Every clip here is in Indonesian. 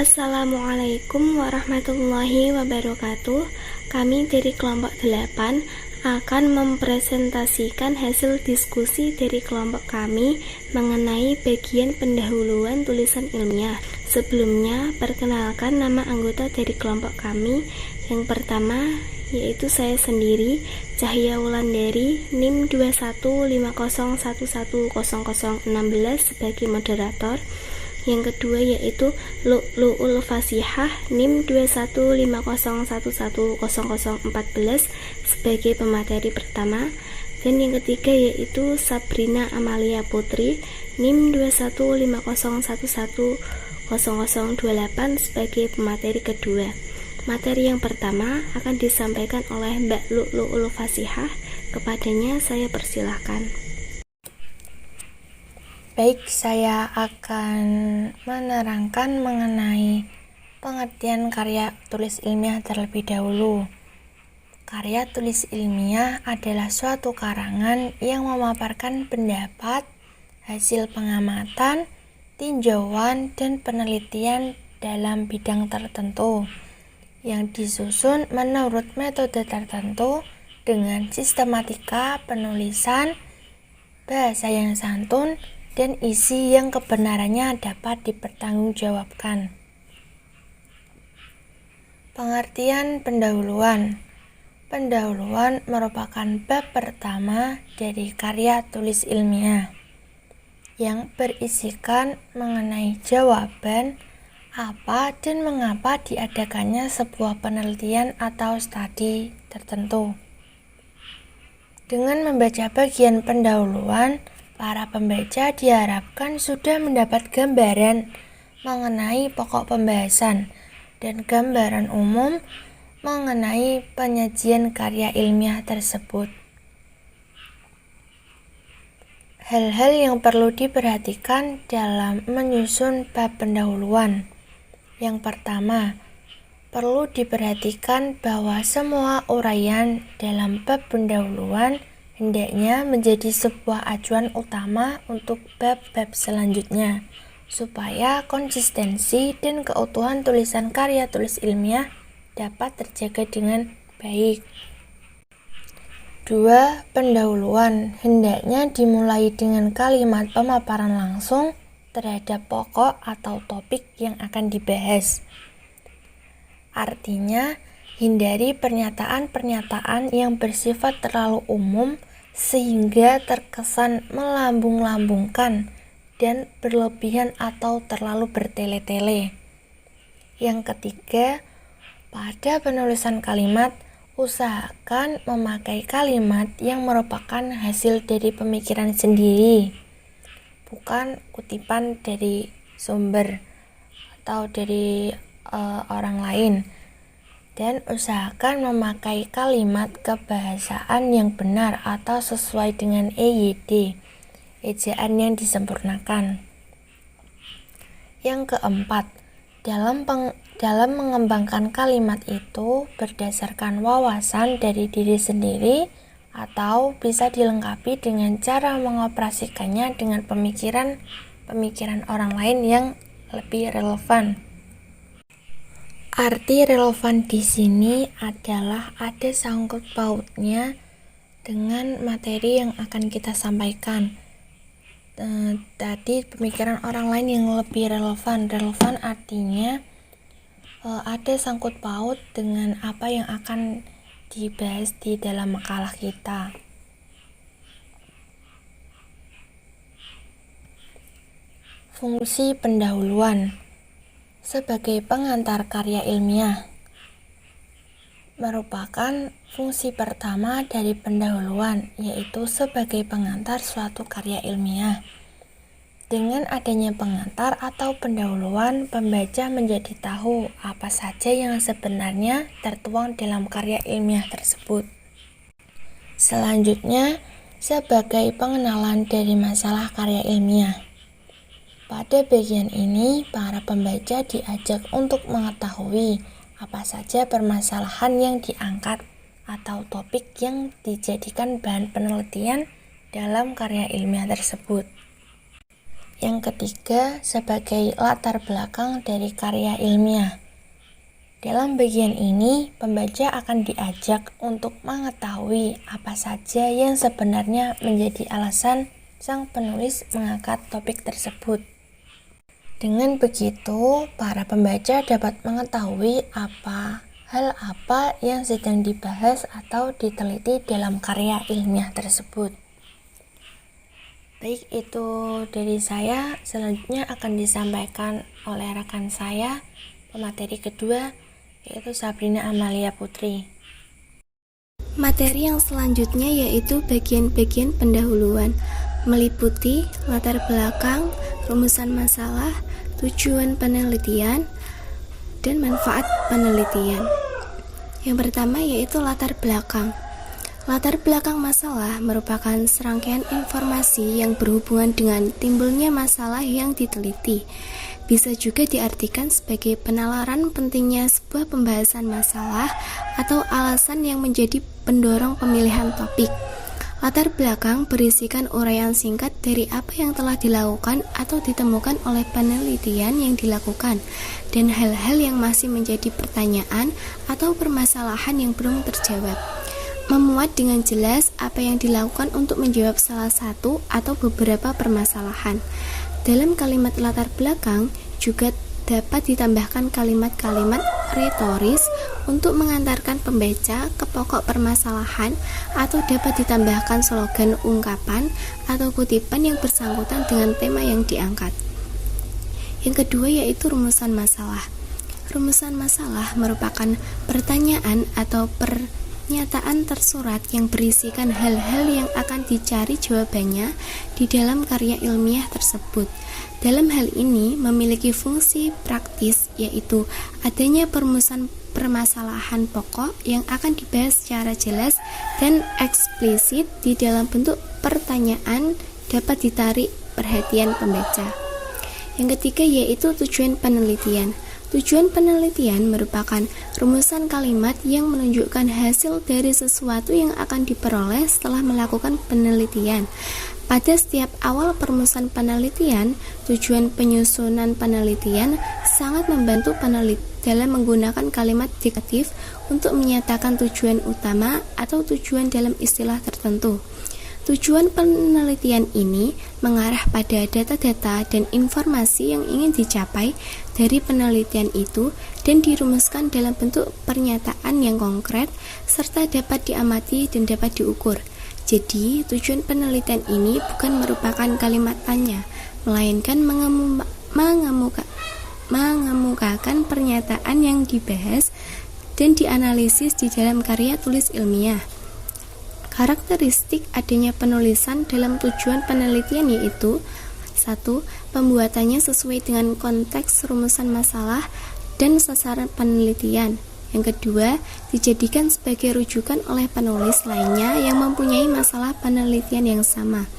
Assalamualaikum warahmatullahi wabarakatuh. Kami dari kelompok 8 akan mempresentasikan hasil diskusi dari kelompok kami mengenai bagian pendahuluan tulisan ilmiah. Sebelumnya, perkenalkan nama anggota dari kelompok kami. Yang pertama yaitu saya sendiri, Cahya Wulandari, NIM 21501100016 sebagai moderator. Yang kedua yaitu Lu'lu'ul Fasihah, NIM 21501100014 sebagai pemateri pertama. Dan yang ketiga yaitu Sabrina Amalia Putri, NIM 21501100028 sebagai pemateri kedua. Materi yang pertama akan disampaikan oleh Mbak Lu'lu'ul Fasihah. Kepadanya saya persilahkan. Baik, saya akan menerangkan mengenai pengertian karya tulis ilmiah terlebih dahulu. Karya tulis ilmiah adalah suatu karangan yang memaparkan pendapat, hasil pengamatan, tinjauan, dan penelitian dalam bidang tertentu yang disusun menurut metode tertentu dengan sistematika penulisan, bahasa yang santun, dan isi yang kebenarannya dapat dipertanggungjawabkan. Pengertian pendahuluan. Pendahuluan merupakan bab pertama dari karya tulis ilmiah yang berisikan mengenai jawaban apa dan mengapa diadakannya sebuah penelitian atau studi tertentu. Dengan membaca bagian pendahuluan, para pembaca diharapkan sudah mendapat gambaran mengenai pokok pembahasan dan gambaran umum mengenai penyajian karya ilmiah tersebut. Hal-hal yang perlu diperhatikan dalam menyusun bab pendahuluan. Yang pertama, perlu diperhatikan bahwa semua uraian dalam bab pendahuluan hendaknya menjadi sebuah acuan utama untuk bab-bab selanjutnya, supaya konsistensi dan keutuhan tulisan karya tulis ilmiah dapat terjaga dengan baik. 2. Pendahuluan hendaknya dimulai dengan kalimat pemaparan langsung terhadap pokok atau topik yang akan dibahas. Artinya, hindari pernyataan-pernyataan yang bersifat terlalu umum sehingga terkesan melambung-lambungkan dan berlebihan atau terlalu bertele-tele. Yang ketiga, pada penulisan kalimat, usahakan memakai kalimat yang merupakan hasil dari pemikiran sendiri, bukan kutipan dari sumber atau dari orang lain. Dan usahakan memakai kalimat kebahasaan yang benar atau sesuai dengan EYD, ejaan yang disempurnakan. Yang keempat, dalam mengembangkan kalimat itu berdasarkan wawasan dari diri sendiri atau bisa dilengkapi dengan cara mengoperasikannya dengan pemikiran orang lain yang lebih relevan. Arti relevan di sini adalah ada sangkut pautnya dengan materi yang akan kita sampaikan. Tadi pemikiran orang lain yang lebih relevan. Relevan artinya ada sangkut paut dengan apa yang akan dibahas di dalam makalah kita. Fungsi pendahuluan sebagai pengantar karya ilmiah merupakan fungsi pertama dari pendahuluan, yaitu sebagai pengantar suatu karya ilmiah. Dengan adanya pengantar atau pendahuluan, pembaca menjadi tahu apa saja yang sebenarnya tertuang dalam karya ilmiah tersebut. Selanjutnya, sebagai pengenalan dari masalah karya ilmiah. Pada bagian ini, para pembaca diajak untuk mengetahui apa saja permasalahan yang diangkat atau topik yang dijadikan bahan penelitian dalam karya ilmiah tersebut. Yang ketiga, sebagai latar belakang dari karya ilmiah. Dalam bagian ini, pembaca akan diajak untuk mengetahui apa saja yang sebenarnya menjadi alasan sang penulis mengangkat topik tersebut. Dengan begitu, para pembaca dapat mengetahui hal apa yang sedang dibahas atau diteliti dalam karya ilmiah tersebut. Baik, itu dari saya. Selanjutnya akan disampaikan oleh rekan saya, pemateri kedua, yaitu Sabrina Amalia Putri. Materi yang selanjutnya yaitu bagian-bagian pendahuluan, meliputi latar belakang, rumusan masalah, tujuan penelitian, dan manfaat penelitian. Yang pertama yaitu latar belakang. Latar belakang masalah merupakan serangkaian informasi yang berhubungan dengan timbulnya masalah yang diteliti. Bisa juga diartikan sebagai penalaran pentingnya sebuah pembahasan masalah atau alasan yang menjadi pendorong pemilihan topik. Latar belakang berisikan uraian singkat dari apa yang telah dilakukan atau ditemukan oleh penelitian yang dilakukan, dan hal-hal yang masih menjadi pertanyaan atau permasalahan yang belum terjawab. Memuat dengan jelas apa yang dilakukan untuk menjawab salah satu atau beberapa permasalahan. Dalam kalimat latar belakang juga dapat ditambahkan kalimat-kalimat retoris untuk mengantarkan pembaca ke pokok permasalahan, atau dapat ditambahkan slogan ungkapan atau kutipan yang bersangkutan dengan tema yang diangkat. Yang kedua yaitu rumusan masalah. Rumusan masalah merupakan pertanyaan atau pernyataan tersurat yang berisikan hal-hal yang akan dicari jawabannya di dalam karya ilmiah tersebut. Dalam hal ini memiliki fungsi praktis, yaitu adanya perumusan permasalahan pokok yang akan dibahas secara jelas dan eksplisit di dalam bentuk pertanyaan dapat ditarik perhatian pembaca. Yang ketiga yaitu tujuan penelitian. Tujuan penelitian merupakan rumusan kalimat yang menunjukkan hasil dari sesuatu yang akan diperoleh setelah melakukan penelitian. Pada setiap awal perumusan penelitian, tujuan penyusunan penelitian sangat membantu penelit dalam menggunakan kalimat diktatif untuk menyatakan tujuan utama atau tujuan dalam istilah tertentu. Tujuan penelitian ini mengarah pada data-data dan informasi yang ingin dicapai dari penelitian itu dan dirumuskan dalam bentuk pernyataan yang konkret serta dapat diamati dan dapat diukur. Jadi, tujuan penelitian ini bukan merupakan kalimat tanya, melainkan mengemukakan pernyataan yang dibahas dan dianalisis di dalam karya tulis ilmiah. Karakteristik adanya penulisan dalam tujuan penelitian yaitu 1. Pembuatannya sesuai dengan konteks rumusan masalah dan sasaran penelitian. Yang kedua, dijadikan sebagai rujukan oleh penulis lainnya yang mempunyai masalah penelitian yang sama.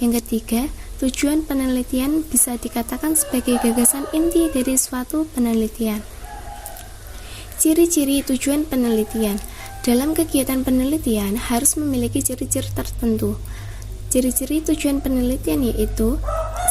Yang ketiga, tujuan penelitian bisa dikatakan sebagai gagasan inti dari suatu penelitian. Ciri-ciri tujuan penelitian. Dalam kegiatan penelitian harus memiliki ciri-ciri tertentu. Ciri-ciri tujuan penelitian yaitu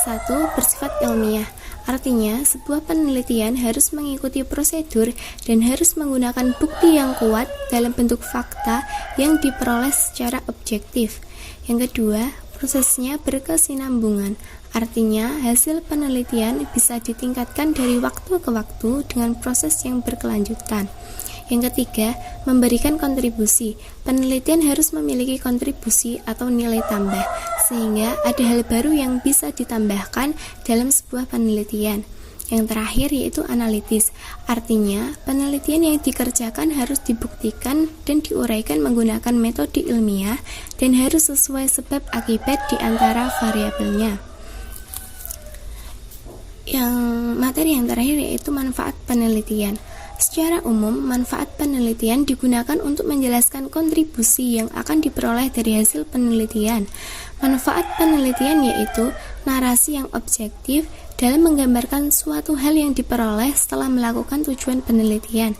1. Bersifat ilmiah. Artinya, sebuah penelitian harus mengikuti prosedur dan harus menggunakan bukti yang kuat dalam bentuk fakta yang diperoleh secara objektif. Yang kedua, prosesnya berkesinambungan. Artinya, hasil penelitian bisa ditingkatkan dari waktu ke waktu dengan proses yang berkelanjutan. Yang ketiga, memberikan kontribusi. Penelitian harus memiliki kontribusi atau nilai tambah, sehingga ada hal baru yang bisa ditambahkan dalam sebuah penelitian. Yang terakhir yaitu analitis. Artinya, penelitian yang dikerjakan harus dibuktikan dan diuraikan menggunakan metode ilmiah dan harus sesuai sebab akibat di antara variabelnya. Yang materi yang terakhir yaitu manfaat penelitian. Secara umum, manfaat penelitian digunakan untuk menjelaskan kontribusi yang akan diperoleh dari hasil penelitian. Manfaat penelitian yaitu narasi yang objektif dalam menggambarkan suatu hal yang diperoleh setelah melakukan tujuan penelitian.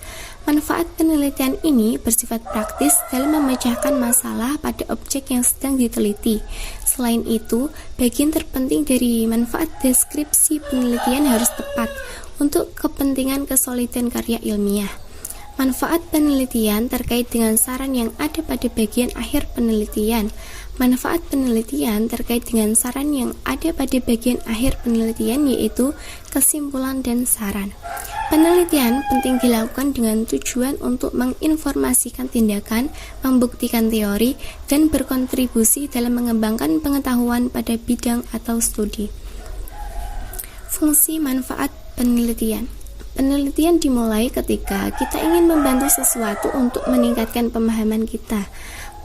Manfaat penelitian ini bersifat praktis dalam memecahkan masalah pada objek yang sedang diteliti. Selain itu, bagian terpenting dari manfaat deskripsi penelitian harus tepat untuk kepentingan kesolidan karya ilmiah. Manfaat penelitian terkait dengan saran yang ada pada bagian akhir penelitian. Manfaat penelitian terkait dengan saran yang ada pada bagian akhir penelitian yaitu kesimpulan dan saran. Penelitian penting dilakukan dengan tujuan untuk menginformasikan tindakan, membuktikan teori, dan berkontribusi dalam mengembangkan pengetahuan pada bidang atau studi. Fungsi manfaat penelitian. Penelitian dimulai ketika kita ingin membantu sesuatu untuk meningkatkan pemahaman kita.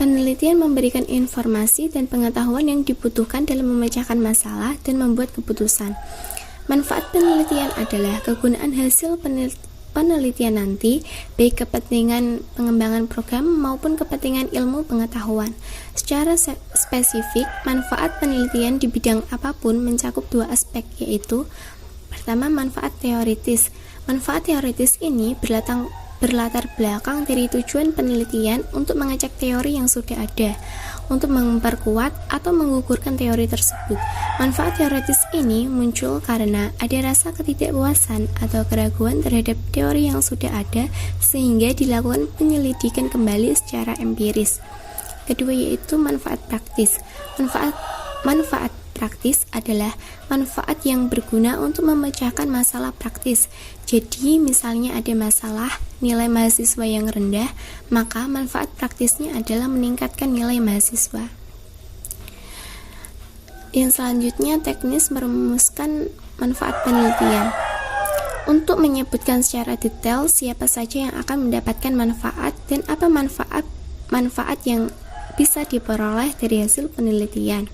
Penelitian memberikan informasi dan pengetahuan yang dibutuhkan dalam memecahkan masalah dan membuat keputusan. Manfaat penelitian adalah kegunaan hasil penelitian nanti, baik kepentingan pengembangan program maupun kepentingan ilmu pengetahuan. Secara spesifik, manfaat penelitian di bidang apapun mencakup dua aspek, yaitu pertama, manfaat teoritis. Manfaat teoritis ini berlatar belakang dari tujuan penelitian untuk mengecek teori yang sudah ada, untuk memperkuat atau menggugurkan teori tersebut. Manfaat teoritis ini muncul karena ada rasa ketidakpuasan atau keraguan terhadap teori yang sudah ada, sehingga dilakukan penyelidikan kembali secara empiris. Kedua yaitu manfaat praktis. Manfaat praktis adalah manfaat yang berguna untuk memecahkan masalah praktis. Jadi, misalnya ada masalah nilai mahasiswa yang rendah, maka manfaat praktisnya adalah meningkatkan nilai mahasiswa. Yang selanjutnya, teknis merumuskan manfaat penelitian. Untuk menyebutkan secara detail siapa saja yang akan mendapatkan manfaat dan apa manfaat yang bisa diperoleh dari hasil penelitian.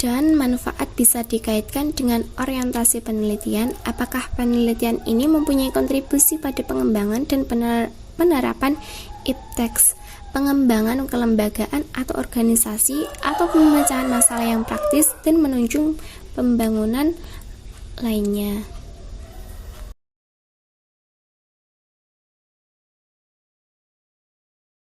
Dan manfaat bisa dikaitkan dengan orientasi penelitian, apakah penelitian ini mempunyai kontribusi pada pengembangan dan penerapan ipteks, pengembangan kelembagaan atau organisasi, atau pemecahan masalah yang praktis dan menunjang pembangunan lainnya.